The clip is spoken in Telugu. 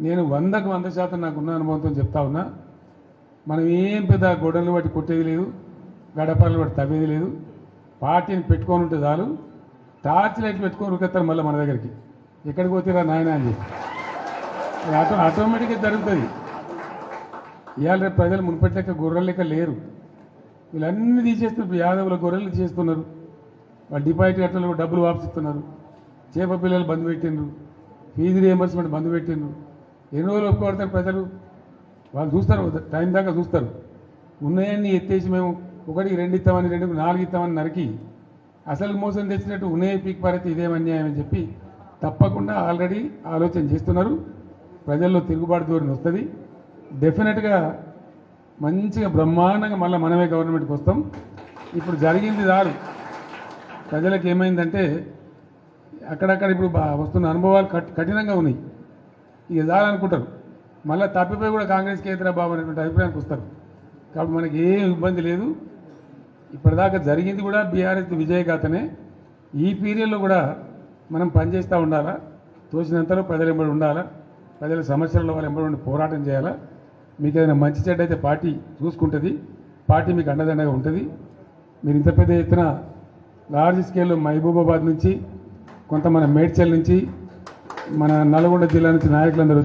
నేను 100కు 100% నాకున్న అనుభవంతో చెప్తా ఉన్నా. మనం ఏం పెద్ద గొడవలు బట్టి కొట్టేది లేదు, గడపలు బట్టి తవ్వేది లేదు. పార్టీని పెట్టుకొని ఉంటే చాలు, టార్చ్ లైట్ పెట్టుకొని ఉరికెత్తారు మళ్ళీ మన దగ్గరికి. ఎక్కడికి పోతారా నాయన అని చెప్పి ఆటోమేటిక్గా జరుగుతుంది. ఇవాళ రేపు ప్రజలు మునుపటి లెక్క గొర్రెల లెక్క లేరు. వీళ్ళన్నీ తీసేస్తున్నారు. యాదవుల గొర్రెలు తీసేస్తున్నారు. వాళ్ళు డిపాజిట్ కట్టలు డబ్బులు వాపసిస్తున్నారు. చేప పిల్లలు బంద్ పెట్టిండ్రు, ఫీజు రియంబర్స్మెంట్ బంద్ పెట్టిండ్రు. ఎన్ని రోజులు ఒప్పుకోడతారు ప్రజలు? వాళ్ళు చూస్తారు, టైం దాకా చూస్తారు. ఉన్నాయన్నీ ఎత్తేసి మేము 1కి 2 ఇస్తామని, 2కు 4 ఇస్తామని నరికి అసలు మోసం తెచ్చినట్టు ఉన్నాయే పీక్ పారైతే ఇదేం అన్యాయం అని చెప్పి తప్పకుండా ఆల్రెడీ ఆలోచన చేస్తున్నారు. ప్రజల్లో తిరుగుబాటు ధోరణి వస్తుంది. డెఫినెట్గా మంచిగా బ్రహ్మాండంగా మళ్ళీ మనమే గవర్నమెంట్కి వస్తాం. ఇప్పుడు జరిగింది దారు ప్రజలకు ఏమైందంటే అక్కడక్కడ ఇప్పుడు వస్తున్న అనుభవాలు కఠినంగా ఉన్నాయి. ఇక దాలనుకుంటారు, మళ్ళీ తప్పిపోయి కూడా కాంగ్రెస్ కేంద్ర బాబు అనేటువంటి అభిప్రాయానికి వస్తారు. కాబట్టి మనకి ఏం ఇబ్బంది లేదు. ఇప్పటిదాకా జరిగింది కూడా బీఆర్ఎస్ విజయగాథనే. ఈ పీరియడ్లో కూడా మనం పనిచేస్తూ ఉండాలా, తోచినంతలో ప్రజలు ఎంబడి ఉండాలా, ప్రజల సమస్యల్లో వాళ్ళు ఎంబడి ఉండి పోరాటం చేయాలా. మీకు ఏదైనా మంచి చెడ్డ అయితే పార్టీ చూసుకుంటుంది, పార్టీ మీకు అండదండగా ఉంటుంది. మీరు ఇంత పెద్ద ఎత్తున లార్జ్ స్కేల్లో మహబూబాబాద్ నుంచి, కొంత మన మేడ్చల్ నుంచి, మన నల్గొండ జిల్లా నుంచి నాయకులందరూ